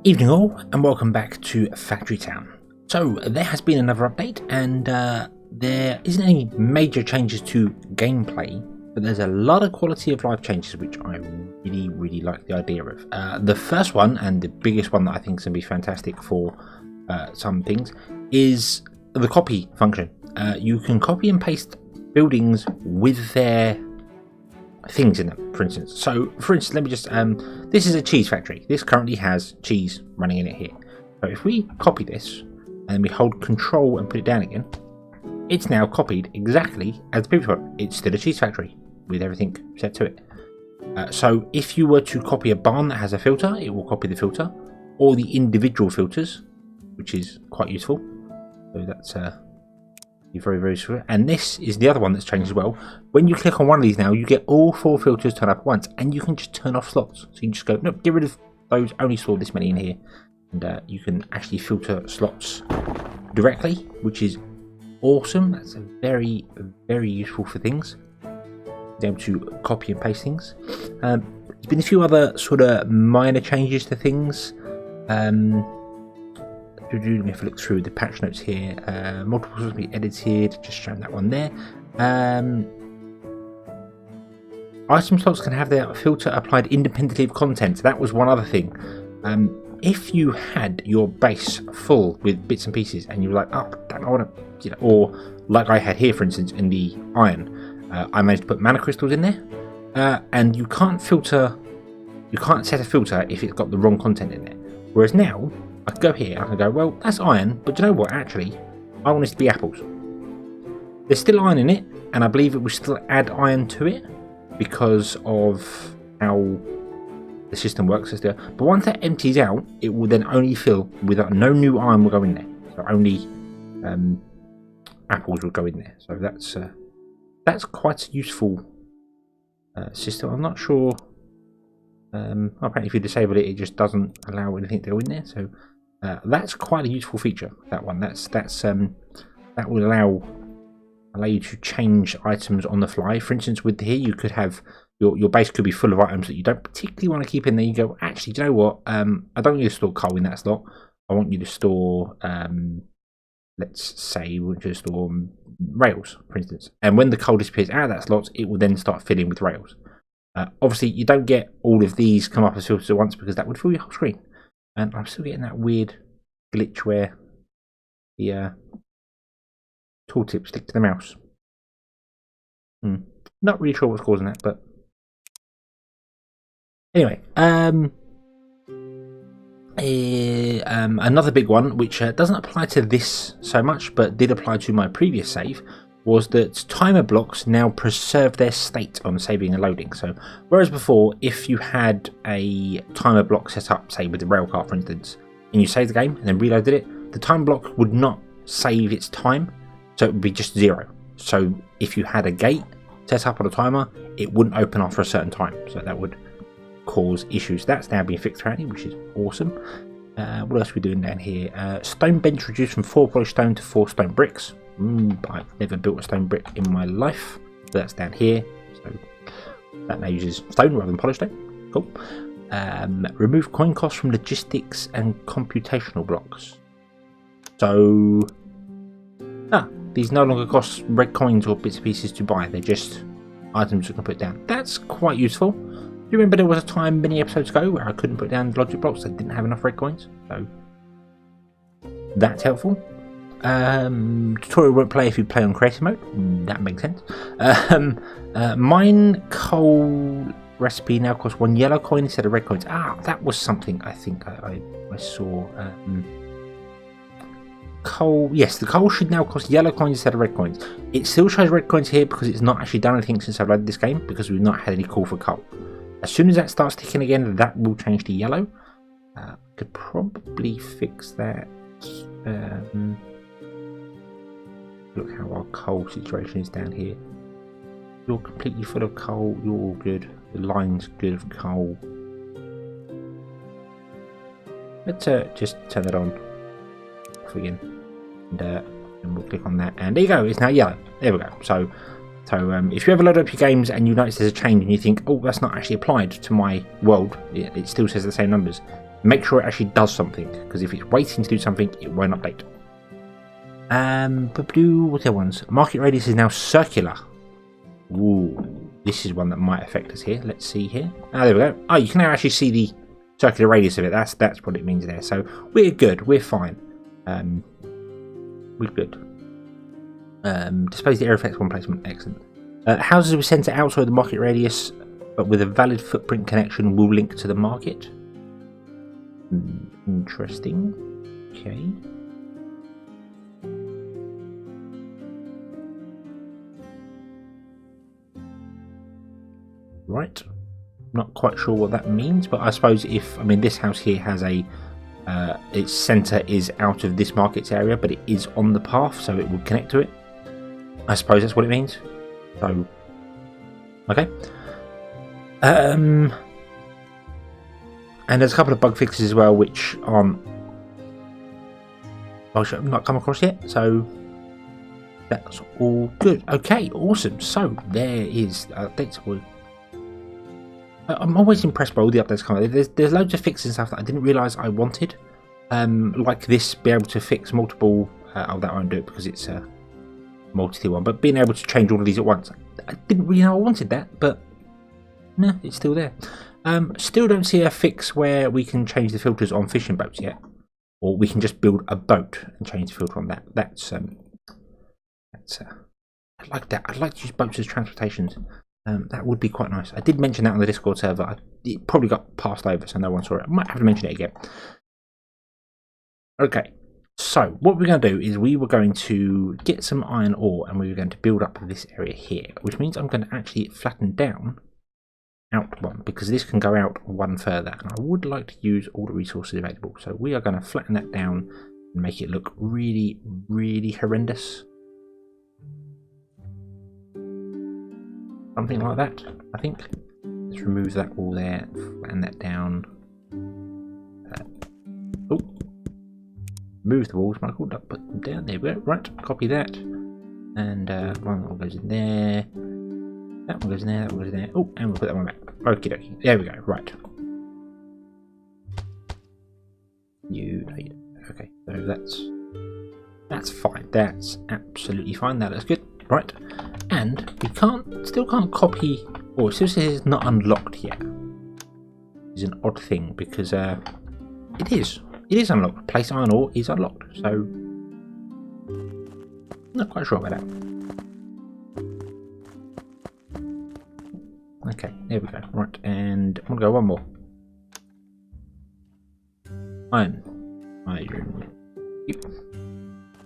Evening all, and welcome back to Factory Town. So there has been another update, and there isn't any major changes to gameplay, but there's a lot of quality of life changes which I really like the idea of. The first one, and the biggest one that I think is going to be fantastic for some things, is the copy function. You can copy and paste buildings with their things in them, for instance. So for instance, let me just this is a cheese factory. This currently has cheese running in it here. So if we copy this and we hold control and put it down again, it's now copied exactly as the previous one. It's still a cheese factory with everything set to it. So if you were to copy a barn that has a filter, it will copy the filter or the individual filters, which is quite useful. So that's very useful. And this is the other one that's changed as well. When you click on one of these now, you get all 4 filters turn up at once, and you can just turn off slots. So you just go, nope, get rid of those, only store this many in here, and you can actually filter slots directly, which is awesome. That's a very useful for things, be able to copy and paste things. There's been a few other sort of minor changes to things. Let me have a look through the patch notes here. Multiple will be edited, just showing that one there. Item slots can have their filter applied independently of content. That was one other thing. If you had your base full with bits and pieces, and you were like, oh, damn, I want to, or like I had here, for instance, in the iron, I managed to put mana crystals in there, and you can't filter, you can't set a filter if it's got the wrong content in there. Whereas now, I can go here, I can go, well, that's iron, but do you know what, actually, I want this to be apples. There's still iron in it, and I believe it will still add iron to it because of how the system works. But once that empties out, it will then only fill with no new iron will go in there. So only apples will go in there. So that's quite a useful system. I'm not sure. Apparently if you disable it, it just doesn't allow anything to go in there. So that's quite a useful feature. That one. That will allow you to change items on the fly. For instance, with here, you could have your base could be full of items that you don't particularly want to keep in there. You go, actually, do you know what? I don't want you to store coal in that slot. I want you to store, let's say, we want you to store rails, for instance. And when the coal disappears out of that slot, it will then start filling with rails. Obviously, you don't get all of these come up as filters at once because that would fill your whole screen. And I'm still getting that weird glitch where the tooltip stick to the mouse. Not really sure what's causing that, but anyway. Another big one, which doesn't apply to this so much, but did apply to my previous save, was that timer blocks now preserve their state on saving and loading. So whereas before, if you had a timer block set up, say with the railcar for instance, and you saved the game and then reloaded it, the timer block would not save its time, so it would be just 0. So if you had a gate set up on a timer, it wouldn't open after a certain time, so that would cause issues. That's now being fixed apparently, which is awesome. What else are we doing down here? Stone bench reduced from 4 polished stone to 4 stone bricks. I've never built a stone brick in my life. So that's down here. So that now uses stone rather than polished stone. Cool. Remove coin costs from logistics and computational blocks. So these no longer cost red coins or bits and pieces to buy. They're just items you can put down. That's quite useful. Do you remember there was a time many episodes ago where I couldn't put down logic blocks? I didn't have enough red coins. So that's helpful. Tutorial won't play if you play on creative mode. That makes sense. Mine coal recipe now costs 1 yellow coin instead of red coins. That was something I think I saw. Coal, yes, the coal should now cost yellow coins instead of red coins. It still shows red coins here because it's not actually done anything since I've loaded this game, because we've not had any call for coal. As soon as that starts ticking again, that will change to yellow. Could probably fix that. Look how our coal situation is down here. You're completely full of coal. You're all good. The line's good of coal. Let's just turn that on again, and we'll click on that, and there you go. It's now yellow. There we go. So if you ever load up your games and you notice there's a change and you think, oh, that's not actually applied to my world, it still says the same numbers. Make sure it actually does something, because if it's waiting to do something, it won't update. What's the other ones? Market radius is now circular. Ooh, this is one that might affect us here. Let's see here. Ah, there we go. Oh, you can now actually see the circular radius of it. That's what it means there. So we're good. We're fine. We're good. Displays the area effects one placement. Excellent. Houses with centre outside the market radius, but with a valid footprint connection, will link to the market. Interesting. Okay. Right. Not quite sure what that means, but I suppose if, I mean, this house here has a, its centre is out of this market's area, but it is on the path, so it will connect to it. I suppose that's what it means. So, okay. And there's a couple of bug fixes as well, which I've not come across yet, so that's all good. Okay, awesome. So there is updates. I'm always impressed by all the updates coming. There's loads of fixes and stuff that I didn't realise I wanted. Like this, be able to fix multiple. Oh, that won't do it because it's a multi-tier one. But being able to change all of these at once, I didn't really know I wanted that, but no, it's still there. Still don't see a fix where we can change the filters on fishing boats yet, or we can just build a boat and change the filter on that. That's I like that. I'd like to use boats as transportations. That would be quite nice. I did mention that on the Discord server. It probably got passed over, so no one saw it. I might have to mention it again. Okay, so what we're going to do is we were going to get some iron ore, and we were going to build up this area here, which means I'm going to actually flatten down out one, because this can go out one further, and I would like to use all the resources available. So we are going to flatten that down and make it look really, really horrendous. Something like that, I think. Let's remove that all there, flatten that down. Move the walls, Michael, put them down. There we go. Right, copy that. And one goes in there. That one goes in there, that one goes in there. Oh, and we'll put that one back. Okie dokie. There we go, right. Okay, so that's fine. That's absolutely fine. That looks good. Right. And we still can't copy, or it still says it's not unlocked yet. It's an odd thing because it is unlocked. Place iron ore is unlocked, so not quite sure about that. Okay, there we go. Right, and I'm gonna go one more. Iron. I'm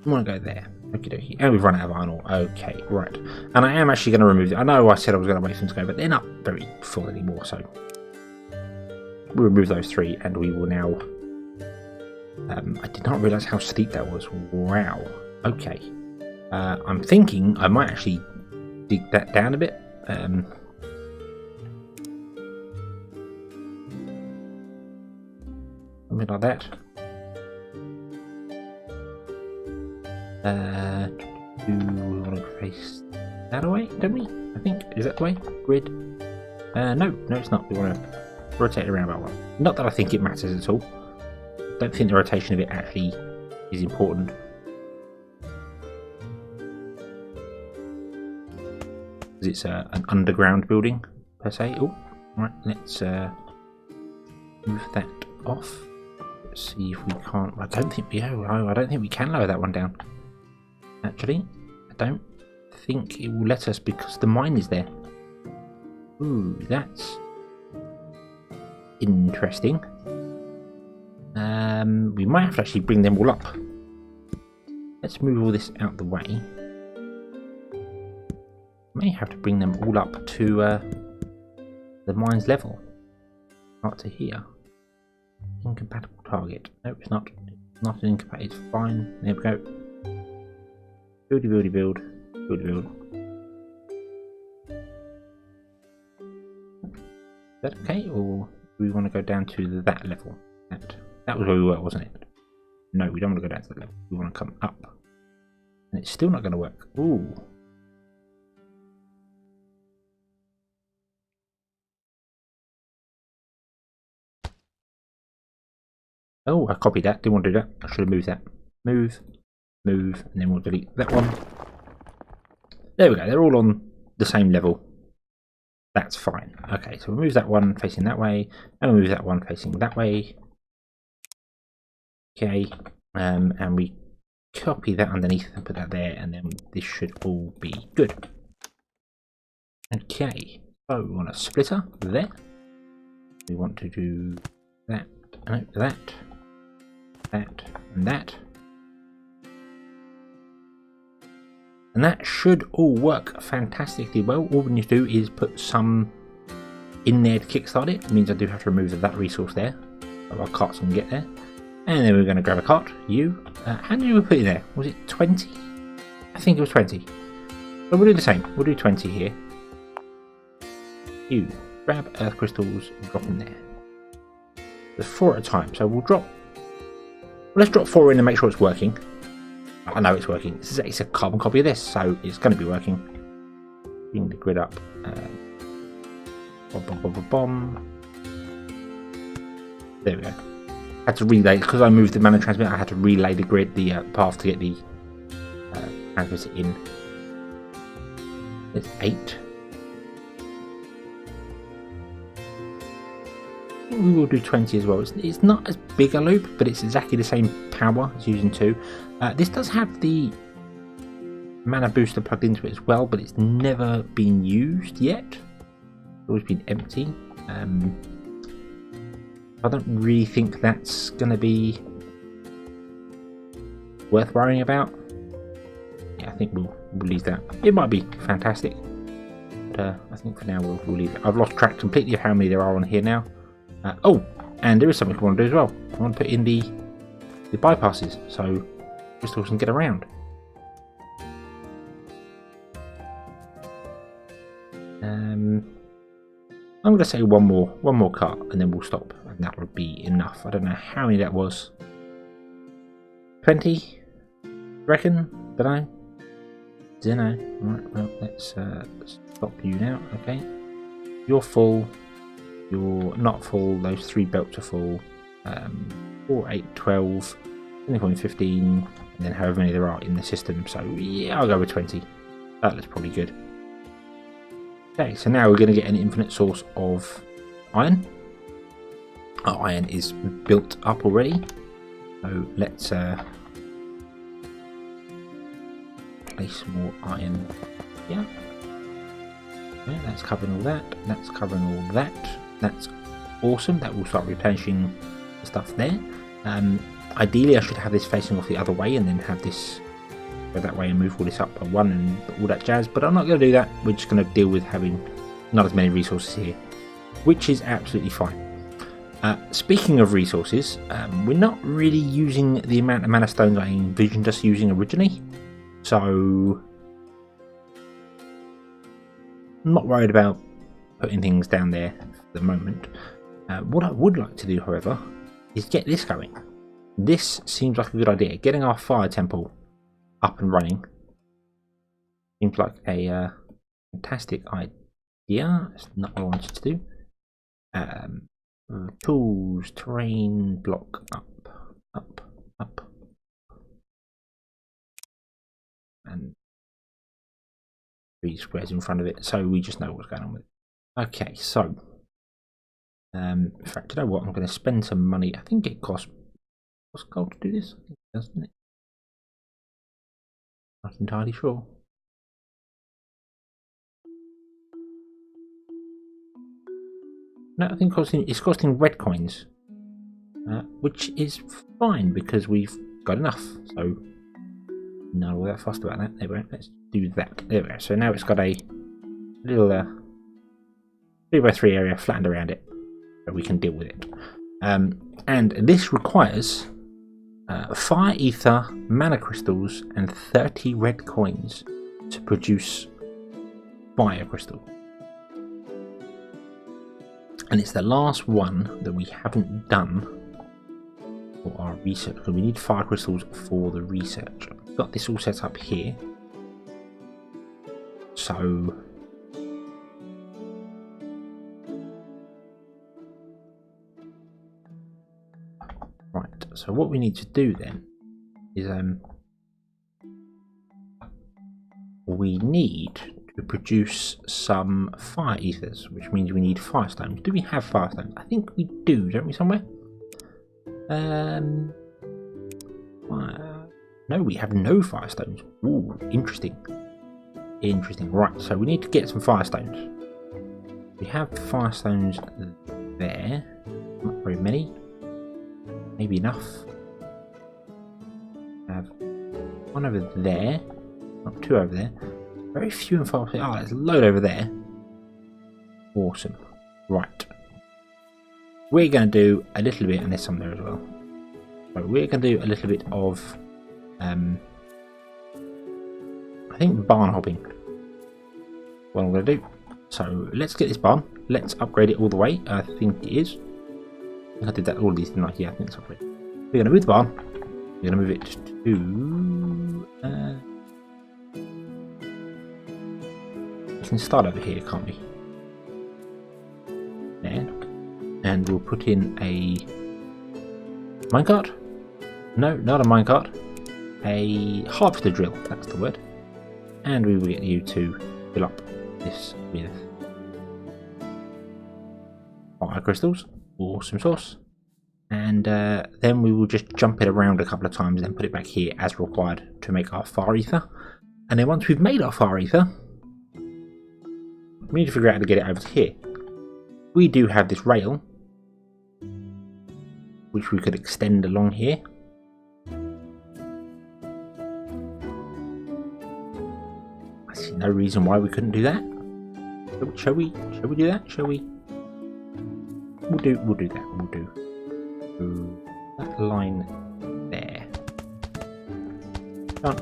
gonna go there. Okie dokie. And we've run out of iron ore. Okay, right. And I am actually going to remove it. I know I said I was going to wait for them to go, but they're not very full anymore, so we'll remove those three, and we will now. I did not realise how steep that was. Wow. Okay. I'm thinking I might actually dig that down a bit. Something like that. Do we want to face that away, don't we? I think. Is that the way? Grid? No, it's not. We want to rotate it around about one. Not that I think it matters at all. I don't think the rotation of it actually is important. Because it's an underground building, per se. Oh, right, let's move that off. Let's see if we can't. I don't think we can lower that one down. Actually, I don't think it will let us because the mine is there. Ooh, that's interesting. We might have to actually bring them all up. Let's move all this out the way. May have to bring them all up to the mine's level. Up to here. Incompatible target. No, it's not. It's not an incompatible. It's fine. There we go. Buildy, buildy, build. Buildy, build. Is that okay, or do we want to go down to that level? That was where we were, wasn't it? No, we don't want to go down to that level. We want to come up. And it's still not going to work. Ooh. Oh, I copied that. Didn't want to do that. I should have moved that. Move, move, and then we'll delete that one. There we go. They're all on the same level. That's fine. Okay, so we'll move that one facing that way, and we'll move that one facing that way. Okay, and we copy that underneath and put that there, and then this should all be good. Okay, so we want a splitter there. We want to do that, and that, and that. And that should all work fantastically well. All we need to do is put some in there to kickstart it. It means I do have to remove that resource there, so our carts can get there. And then we're going to grab a cart. How many did we put in there? Was it 20? I think it was 20. But we'll do the same. We'll do 20 here. You grab earth crystals and drop in there. There's 4 at a time, so we'll drop. Well, let's drop 4 in and make sure it's working. I know it's working. It's a carbon copy of this, so it's going to be working. Bring the grid up. There we go. Had to relay, because I moved the mana transmitter, I had to relay the grid, the path to get the transmitter in. There's 8. We will do 20 as well. It's not as big a loop, but it's exactly the same power as using 2. This does have the mana booster plugged into it as well, but it's never been used yet. It's always been empty. I don't really think that's going to be worth worrying about. Yeah, I think we'll leave that. It might be fantastic, but I think for now we'll leave it. I've lost track completely of how many there are on here now. Oh, and there is something I want to do as well. I want to put in the bypasses so crystals can get around. I'm going to say one more cart and then we'll stop, and that would be enough. I don't know how many that was. 20? Reckon? Don't know. Right, well, let's stop you now. Okay, you're full. You're not full. Those 3 belts are full. 4, 8, 12, 20.15, and then however many there are in the system. So yeah, I'll go with 20. That looks probably good. Okay, so now we're going to get an infinite source of iron. Our iron is built up already, so let's place more iron here. Okay, that's covering all that. That's covering all that. That's awesome. That will start replenishing the stuff there. Ideally, I should have this facing off the other way, and then have this go that way and move all this up by 1 and all that jazz, but I'm not going to do that. We're just going to deal with having not as many resources here, which is absolutely fine. Speaking of resources, we're not really using the amount of mana stones I envisioned us using originally, so I'm not worried about putting things down there for the moment. What I would like to do, however, is get this going. This seems like a good idea. Getting our fire temple up and running seems like a fantastic idea. It's not what I wanted to do. Tools, terrain, block, up, and 3 squares in front of it, so we just know what's going on with it. Okay, so in fact, you know what? I'm going to spend some money. I think it costs gold to do this, doesn't it? Not entirely sure. No, I think it's costing red coins, which is fine because we've got enough. So not all that fussed about that. There we go. Let's do that. There we go. So now it's got a little 3x3 area flattened around it, so we can deal with it. And this requires fire ether, mana crystals, and 30 red coins to produce fire crystal. And it's the last one that we haven't done for our research, because we need fire crystals for the research. I've got this all set up here, so Right, so what we need to do then is we need to produce some fire ethers, which means we need firestones. Do we have firestones? I think we do, don't we, somewhere? No, we have no firestones. Ooh, interesting. Interesting. Right, so we need to get some firestones. We have firestones there. Not very many. Maybe enough. Have one over there. Not two over there. Very few and far. Oh, there's a load over there. Awesome. Right. We're going to do a little bit, and there's some there as well. So we're going to do a little bit of, I think, barn hopping. What I'm going to do. So let's get this barn. Let's upgrade it all the way. I think it is. I think I did that all these, didn't I? Yeah, I think it's upgraded. We're going to move the barn. We're going to move it to. We can start over here, can't we? There. And we'll put in a minecart. No, not a minecart. A harvester drill. That's the word. And we will get you to fill up this with fire crystals. Awesome sauce. And then we will just jump it around a couple of times and then put it back here as required to make our fire ether. And then once we've made our fire ether, we need to figure out how to get it over to here. We do have this rail, which we could extend along here. I see no reason why we couldn't do that. Shall we do that? Shall we? We'll do that. We'll do that line there. Done.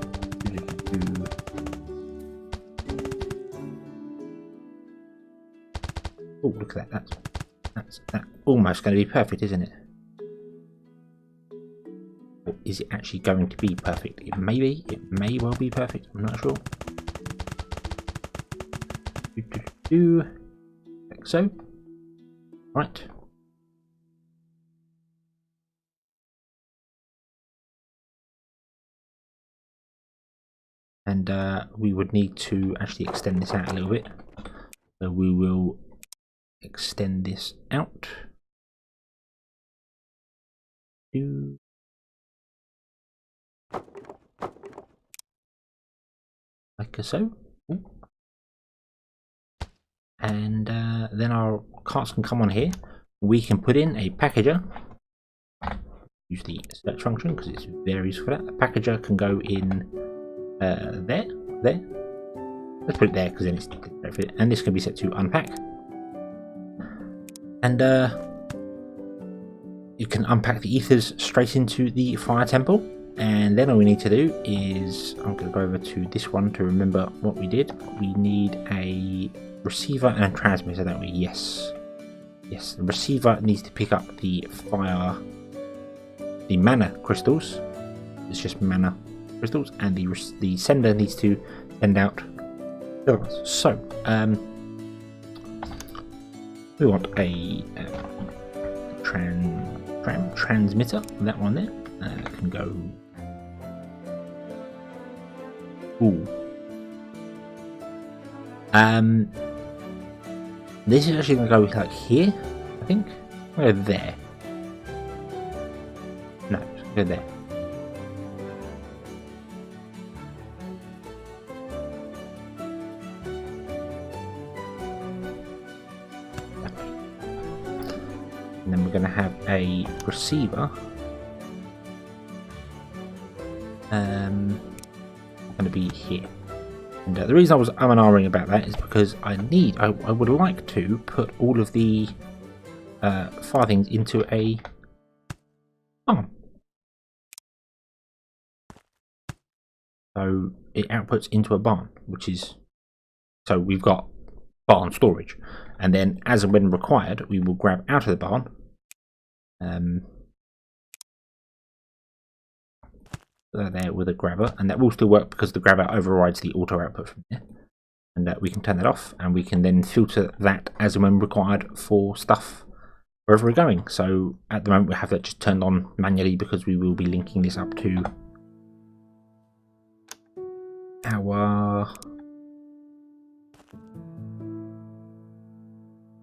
Oh, look at that. That's almost going to be perfect, isn't it? Or is it actually going to be perfect? It may be. It may well be perfect. I'm not sure. Like so. Right. And we would need to actually extend this out a little bit. So we will extend this out. Like so. Ooh. And then our carts can come on here. We can put in a packager. Use the search function because it's very useful for that. A packager can go in there. Let's put it there because then it's perfect. And this can be set to unpack. And you can unpack the ethers straight into the fire temple. And then all we need to do is, I'm going to go over to this one to remember what we did. We need a receiver and a transmitter, don't we? Yes. Yes, the receiver needs to pick up the mana crystals. It's just mana crystals, and the sender needs to send out. So, we want a transmitter. That one there can go. Ooh. This is actually going to go like here, I think. Go there. No, go there. And then we're going to have a receiver. Going to be here. And the reason I was umming about that is because I would like to put all of the fire things into a barn. So it outputs into a barn, which is, so we've got barn storage, and then as and when required, we will grab out of the barn. There with a grabber, and that will still work because the grabber overrides the auto output from there, and we can turn that off, and we can then filter that as and when required for stuff wherever we're going. So at the moment we have that just turned on manually because we will be linking this up to our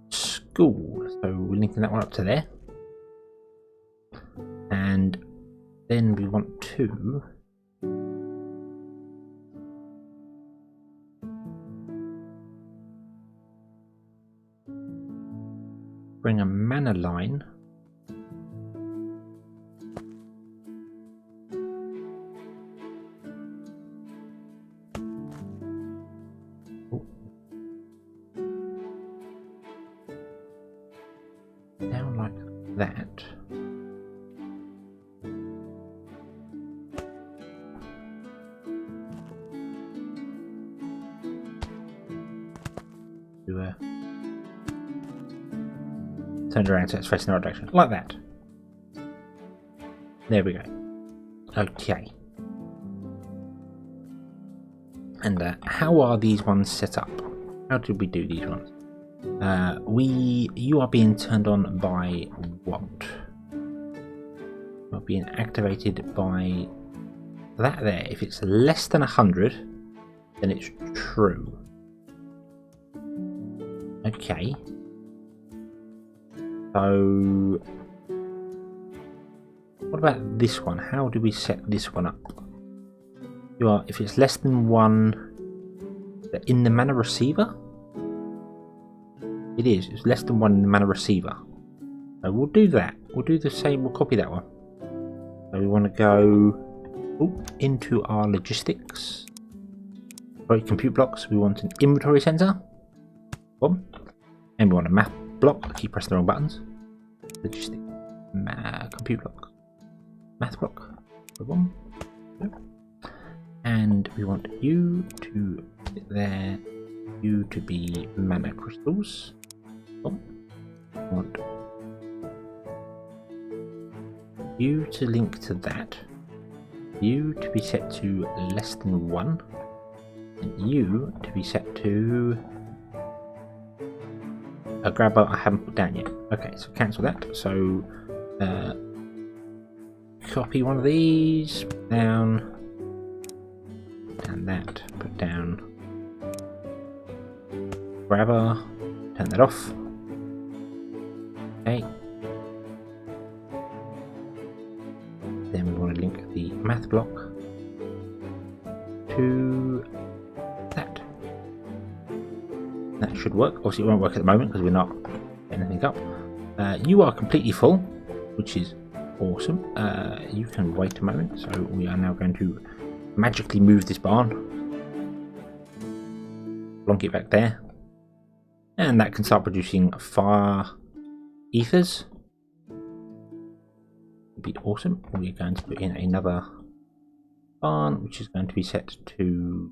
school. So we're linking that one up to there. And then we want to bring a manor line down like that. Turned around so it's facing the right direction, like that. There we go. Okay. And how are these ones set up? How did we do these ones? You are being turned on by what? You are being activated by that there. If it's less than 100, then it's true. Okay. So, what about this one? How do we set this one up? If it's less than 1 in the mana receiver? It is. It's less than 1 in the mana receiver. So we'll do that. We'll do the same. We'll copy that one. So we want to go into our logistics. Right, compute blocks. We want an inventory center. Boom. And we want a map block. I keep pressing the wrong buttons. Logistic. Compute block. Math block. Boom. And we want you to sit there. You to be mana crystals. Boom. We want you to link to that. You to be set to less than 1. And you to be set to a grabber I haven't put down yet. Okay, so cancel that. So copy one of these, put down that, put down grabber, turn that off. Okay. Then we want to link the math block to that. That should work. Obviously it won't work at the moment because we're not getting anything up. You are completely full, which is awesome. You can wait a moment. So we are now going to magically move this barn. Plonk it back there. And that can start producing fire ethers. Would be awesome. We're going to put in another barn, which is going to be set to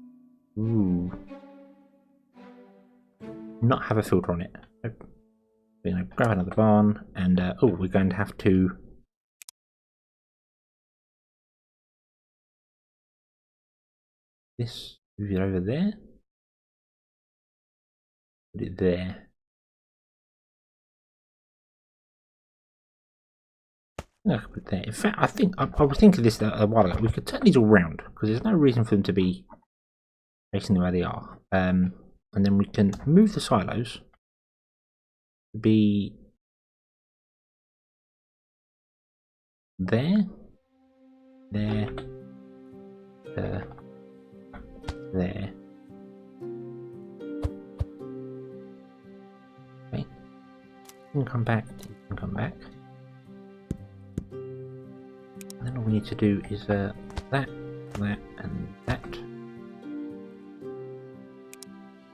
not have a filter on it. Nope. We're going to grab another barn, and we're going to have to move it over there. Put it there. I could put there. In fact, I think I was thinking this a while ago. We could turn these all round because there's no reason for them to be facing the way they are. And then we can move the silos to be there, there, there. Okay. You can come back. You can come back. And then all we need to do is that, and that.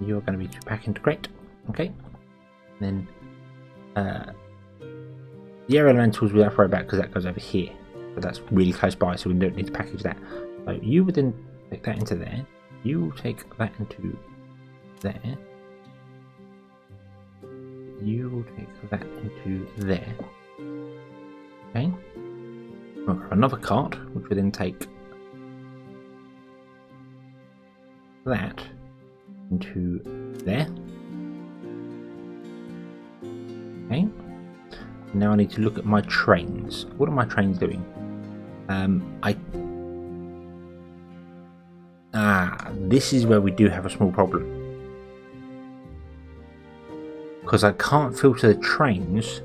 You're going to be back into crate. Okay. And then the air elementals we have to worry about because that goes over here. But that's really close by, so we don't need to package that. So you would then take that into there. You will take that into there. You will take that into there. Okay. We'll grab another cart, which will then take that into there. Okay. Now I need to look at my trains. What are my trains doing? This is where we do have a small problem. Because I can't filter the trains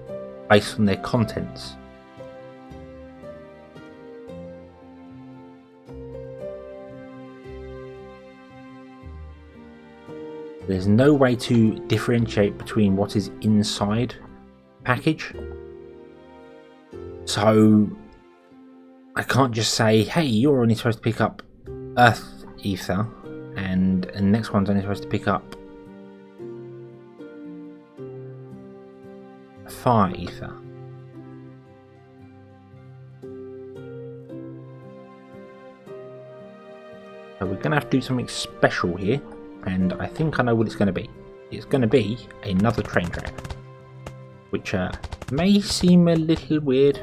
based on their contents. There's no way to differentiate between what is inside the package. So I can't just say, hey, you're only supposed to pick up Earth Ether, and the next one's only supposed to pick up Fire Ether. So we're going to have to do something special here, and I think I know what it's going to be. It's going to be another train track, which may seem a little weird,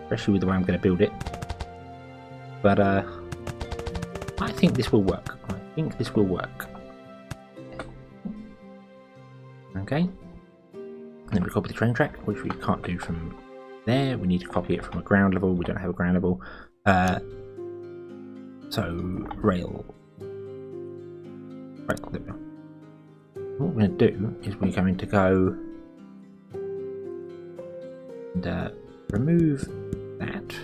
especially with the way I'm going to build it, but I think this will work. Okay, and then we copy the train track, which we can't do from there. We need to copy it from a ground level. We don't have a ground level, so rail. Right, there we go. What we're going to do is we're going to go and remove that,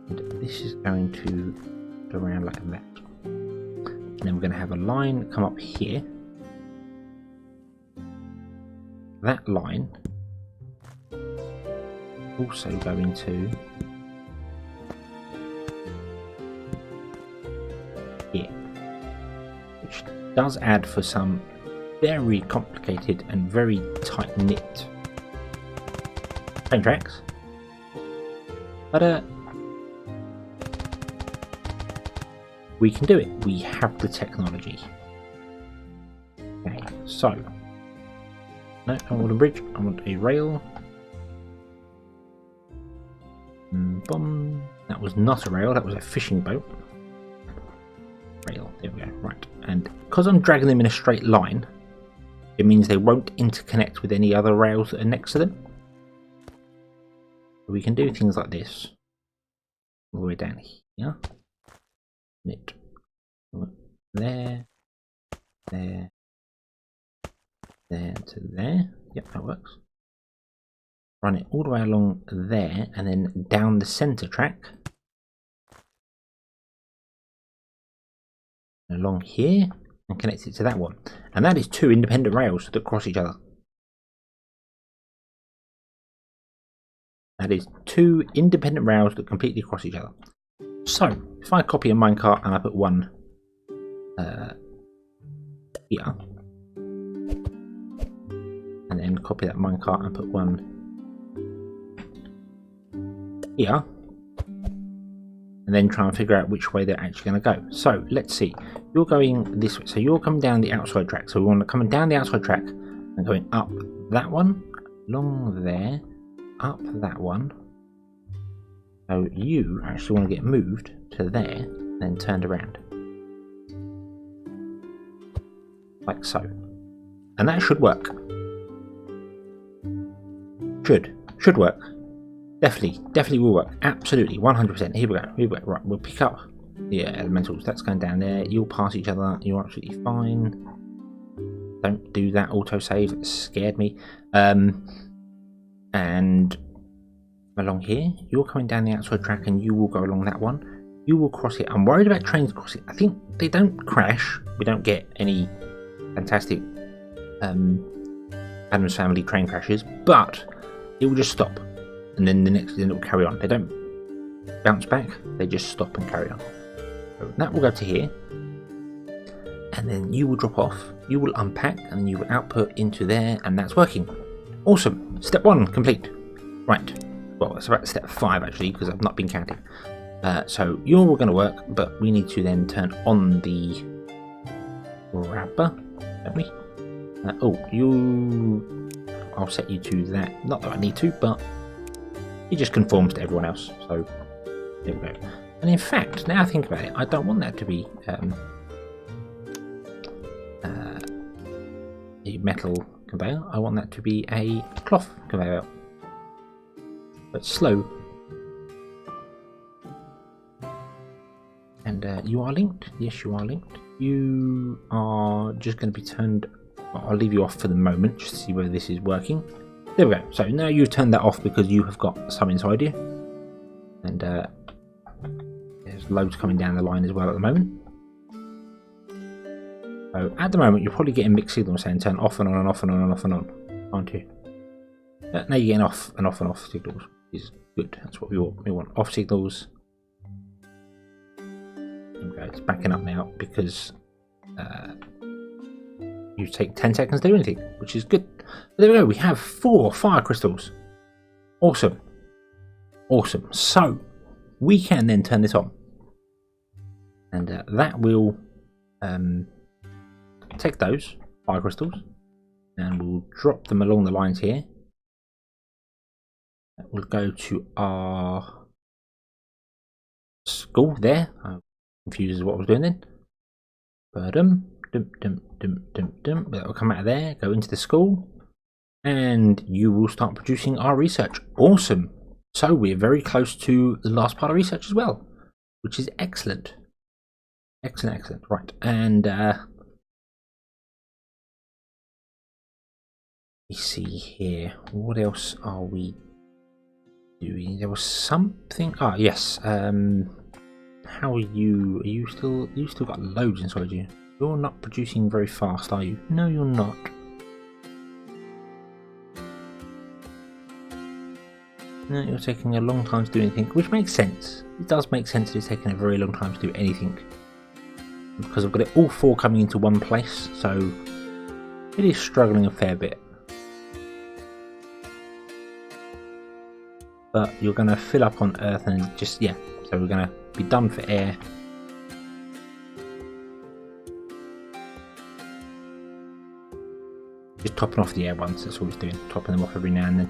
and this is going to go around like that, and then we're going to have a line come up here. That line also going to here, which does add for some very complicated and very tight-knit train tracks, but we can do it. We have the technology. Okay, so no, I want a bridge. I want a rail. Boom. That was not a rail. That was a fishing boat. Rail. There we go. Right. And because I'm dragging them in a straight line, it means they won't interconnect with any other rails that are next to them. We can do things like this all the way down here. Knit. There. There. There to there. Yep, that works. Run it all the way along there and then down the center track. Along here and connect it to that one. And that is two independent rails that cross each other. That is two independent rails that completely cross each other. So, if I copy a minecart and I put one here, and then copy that minecart and put one here, and then try and figure out which way they're actually going to go. So let's see, you're going this way, so you're coming down the outside track, so we want to come down the outside track and going up that one, along there, up that one. So you actually want to get moved to there and then turned around like so, and that should work. Should work. Definitely will work. Absolutely, 100%. Here we go. Right, we'll pick up the elementals. That's going down there. You'll pass each other. You're absolutely fine. Don't do that autosave. It scared me. And along here, you're coming down the outside track, and you will go along that one. You will cross it. I'm worried about trains crossing. I think they don't crash. We don't get any fantastic Addams Family train crashes, but it will just stop, and then it will carry on. They don't bounce back, they just stop and carry on. So that will go to here, and then you will drop off, you will unpack, and then you will output into there, and that's working. Awesome. Step 1 complete. Right, well, it's about step 5 actually, because I've not been counting. So you're all going to work, but we need to then turn on the wrapper, don't we? I'll set you to that. Not that I need to, but it just conforms to everyone else. So there we go. And in fact, now I think about it, I don't want that to be a metal conveyor. I want that to be a cloth conveyor. But slow. And you are linked. Yes, you are linked. You are just going to be turned. I'll leave you off for the moment just to see whether this is working. There we go. So now you've turned that off because you have got some inside you. And there's loads coming down the line as well at the moment. So at the moment you're probably getting mixed signals saying turn off and on and off and on and off and on, aren't you? Now you're getting off and off and off signals, which is good. That's what we want. We want off signals. There we go. It's backing up now because you take 10 seconds to do anything, which is good. There we go. We have 4 fire crystals. Awesome. Awesome. So we can then turn this on, and that will take those fire crystals and we'll drop them along the lines here. We'll go to our school there. I'm confused as what I was doing then. That will come out of there, go into the school, and you will start producing our research. Awesome. So we're very close to the last part of research as well, which is excellent. Excellent, excellent. Right, and let me see here. What else are we doing? There was something. Ah, yes. How are you? Are you still? You still got loads inside you. You're not producing very fast, are you? No, you're not. No, you're taking a long time to do anything, which makes sense. It does make sense that it's taking a very long time to do anything, because I've got it all 4 coming into one place, so it is struggling a fair bit. But you're going to fill up on Earth and just, yeah, so we're going to be done for air. Just topping off the air ones, that's all it's doing, topping them off every now and then.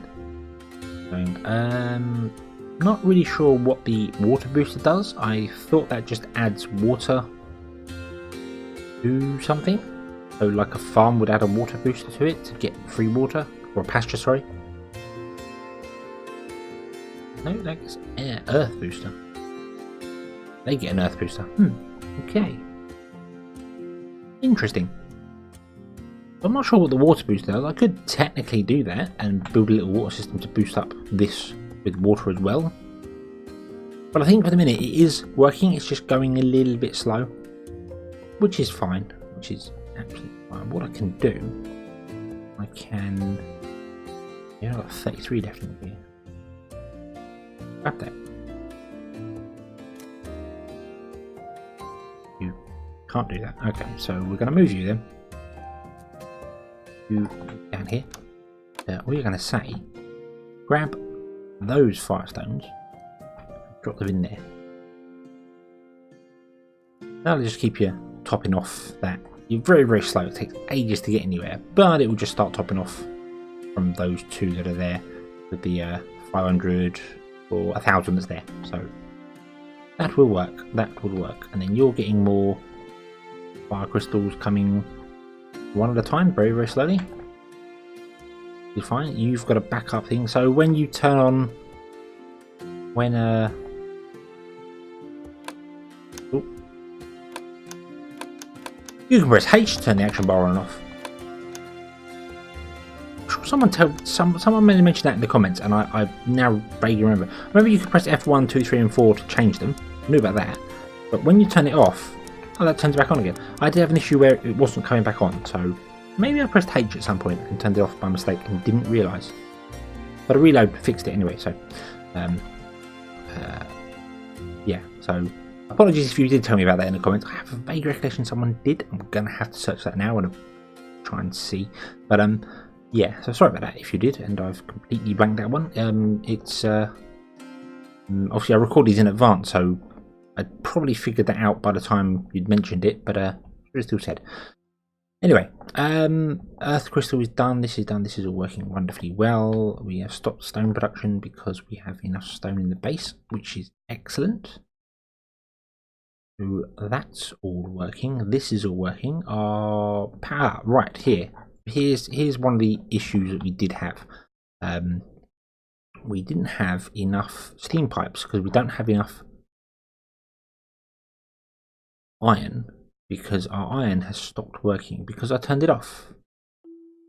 Not really sure what the water booster does. I thought that just adds water to something. So like a farm would add a water booster to it to get free water, or a pasture, sorry. No, that's air, earth booster. They get an earth booster. Okay. Interesting. I'm not sure what the water booster does. I could technically do that and build a little water system to boost up this with water as well. But I think for the minute it is working. It's just going a little bit slow, which is fine. Which is absolutely fine. What I can do, I can. Yeah, I've got 33 definitely. Grab that. You can't do that. Okay, so we're going to move you then. You down here. What you're going to say, grab those firestones, drop them in there. That'll just keep you topping off that. You're very, very slow. It takes ages to get anywhere, but it will just start topping off from those 2 that are there with the 500 or 1,000 that's there. So that will work. That will work. And then you're getting more fire crystals coming one at a time, very, very slowly. You're fine. You've got a backup thing. So when you turn on, when you can press H to turn the action bar on and off. Someone may have mentioned that in the comments, and I now vaguely remember. Remember, you could press F1, 2, 3, and 4 to change them. I knew about that. But when you turn it off, oh, that turns it back on again. I did have an issue where it wasn't coming back on, so maybe I pressed H at some point and turned it off by mistake and didn't realise. But a reload fixed it anyway, so yeah. So apologies if you did tell me about that in the comments. I have a vague recollection someone did. I'm gonna have to search that now and try and see. But yeah. So sorry about that if you did, and I've completely blanked that one. It's obviously I record these in advance, so I probably figured that out by the time you'd mentioned it, but it still said. Anyway, Earth Crystal is done, this is done, this is all working wonderfully well. We have stopped stone production because we have enough stone in the base, which is excellent. So that's all working, this is all working. Our power, right here, Here's one of the issues that we did have. We didn't have enough steam pipes because we don't have enough iron, because our iron has stopped working because I turned it off.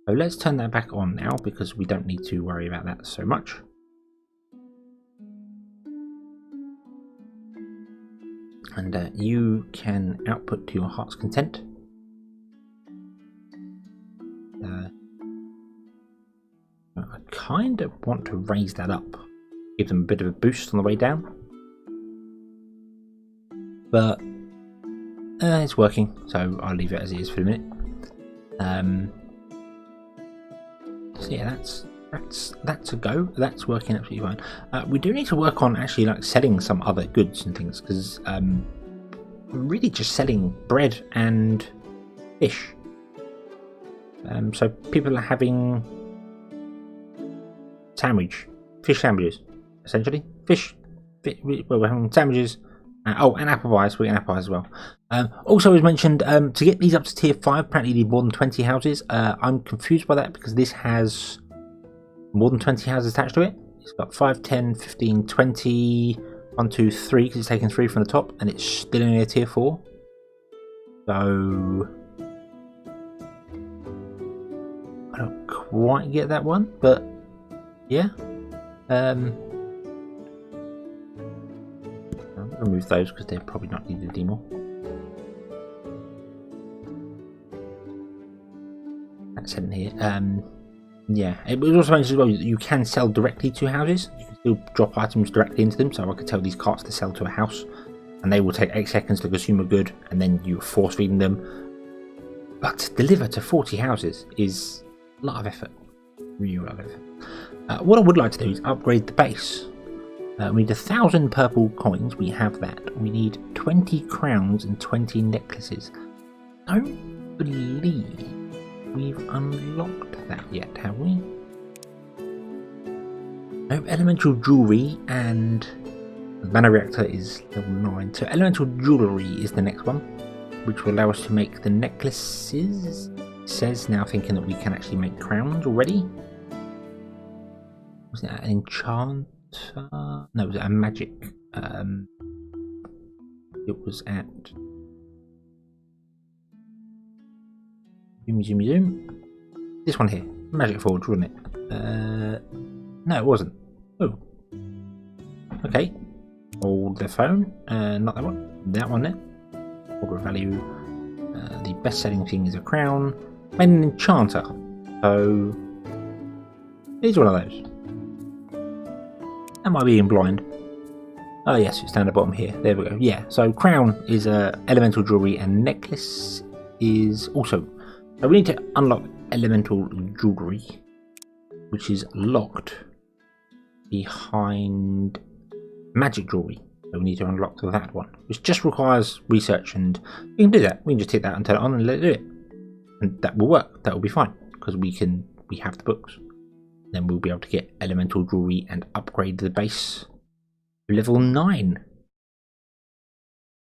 So let's turn that back on now because we don't need to worry about that so much. And you can output to your heart's content. I kind of want to raise that up, give them a bit of a boost on the way down, but it's working, so I'll leave it as it is for the minute. So yeah, that's a go. That's working absolutely fine. We do need to work on actually like selling some other goods and things, because we're really just selling bread and fish. So people are having fish sandwiches, essentially. Well, we're having sandwiches. And apple pies. We're getting apple pies as well. Also, as mentioned, to get these up to tier 5, apparently you need more than 20 houses. I'm confused by that because this has more than 20 houses attached to it. It's got 5, 10, 15, 20, 1, 2, 3, because it's taken 3 from the top, and it's still only a tier 4. So I don't quite get that one, but yeah. I'll remove those because they're probably not needed anymore. That's in here. Yeah, it was also mentioned as well that you can sell directly to houses. You can still drop items directly into them. So I could tell these carts to sell to a house, and they will take 8 seconds to consume a good, and then you force feeding them. But to deliver to 40 houses is a lot of effort. Really a lot of effort. What I would like to do is upgrade the base. We need 1,000 purple coins. We have that. We need 20 crowns and 20 necklaces. I don't believe we've unlocked that yet, have we? No, elemental jewelry, and the mana reactor is level 9. So elemental jewelry is the next one, which will allow us to make the necklaces. It says now, thinking that we can actually make crowns already. Was that an enchant? No, it was a magic. It was at zoom. This one here, Magic Forge, wasn't it? No, it wasn't. Oh, okay. Hold the phone. Not that one. That one there. Order value. The best-selling thing is a crown. Made an enchanter. So here's one of those. Am I being blind? Oh yes, it's down the bottom here. There we go. Yeah, so crown is elemental jewelry, and necklace is also. So we need to unlock elemental jewelry, which is locked behind magic jewelry. So we need to unlock that one, which just requires research, and we can do that. We can just take that and turn it on and let it do it, and that will work. That will be fine because we have the books. Then we'll be able to get elemental jewelry and upgrade the base to level 9.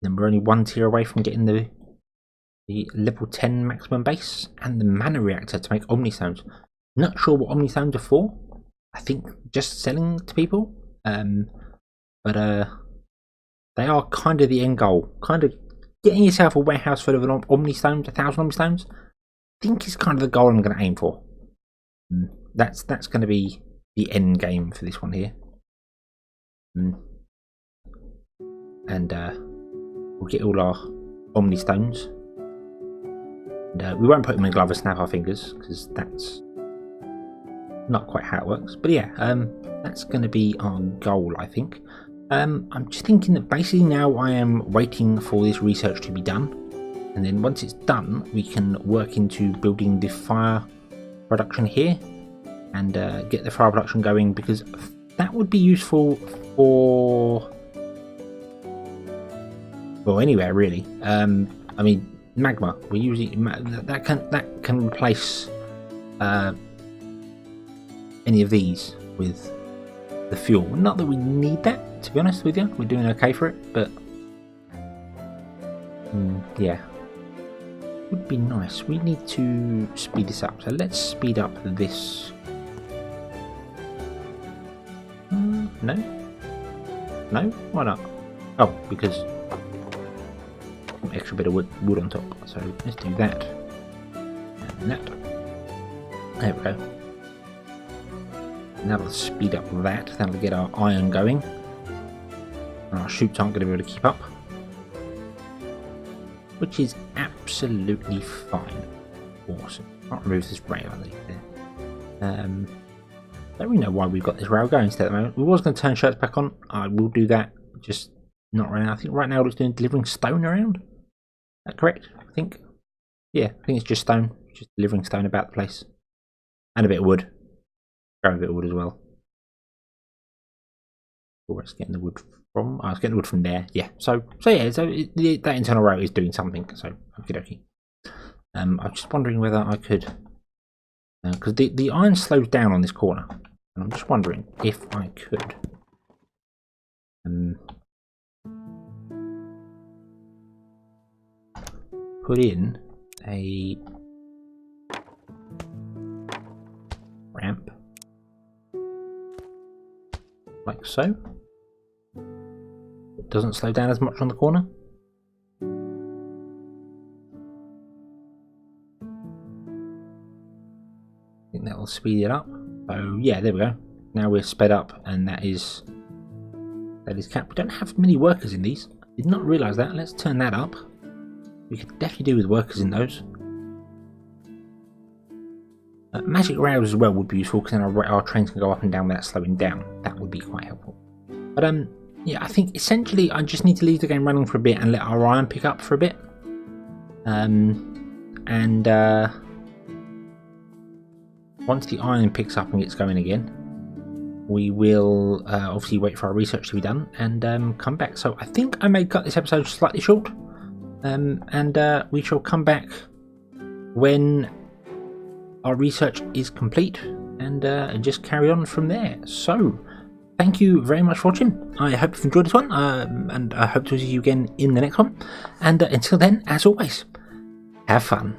Then we're only 1 tier away from getting the level 10 maximum base and the mana reactor to make omnistones. Not sure what omnistones are for. I think just selling to people. But they are kind of the end goal. Kind of getting yourself a warehouse full of omnistones, 1,000 omnistones. I think is kind of the goal I'm going to aim for. That's going to be the end game for this one here. And we'll get all our Omni Stones. And we won't put them in a glove and snap our fingers, because that's not quite how it works. But yeah, that's going to be our goal, I think. I'm just thinking that basically now I am waiting for this research to be done. And then once it's done, we can work into building the fire production here. And get the fire production going, because that would be useful for anywhere really. I mean, magma. We're using that can replace any of these with the fuel. Not that we need that, to be honest with you. We're doing okay for it, but yeah. would be nice. We need to speed this up. So let's speed up this. No? No? Why not? Oh, because extra bit of wood on top. So let's do that. And that. There we go. Now let's speed up that. That'll get our iron going. Our chutes aren't going to be able to keep up. Which is absolutely fine. Awesome. Can't remove this rail underneath there. Don't really know why we've got this rail going still at the moment. We was going to turn shirts back on. I will do that. Just not right now. I think right now it's doing delivering stone around. Is that correct? I think. Yeah, I think it's just stone. Just delivering stone about the place. And a bit of wood. Grab a bit of wood as well. Where it's getting the wood from? Oh, it's getting the wood from there. Yeah. So yeah. So that internal rail is doing something. So okie dokie. I'm just wondering whether I could, because the iron slows down on this corner, and I'm just wondering if I could. Put in a ramp like so. It doesn't slow down as much on the corner. I think that will speed it up. So yeah, there we go. Now we're sped up, and that is capped. We don't have many workers in these. I did not realise that. Let's turn that up. We could definitely do with workers in those. Magic rails as well would be useful, because then our trains can go up and down without slowing down. That would be quite helpful. But yeah, I think essentially I just need to leave the game running for a bit and let our iron pick up for a bit. Once the iron picks up and gets going again, we will obviously wait for our research to be done and come back. So I think I may cut this episode slightly short, and we shall come back when our research is complete and just carry on from there. So thank you very much for watching. I hope you've enjoyed this one, and I hope to see you again in the next one. And until then, as always, have fun.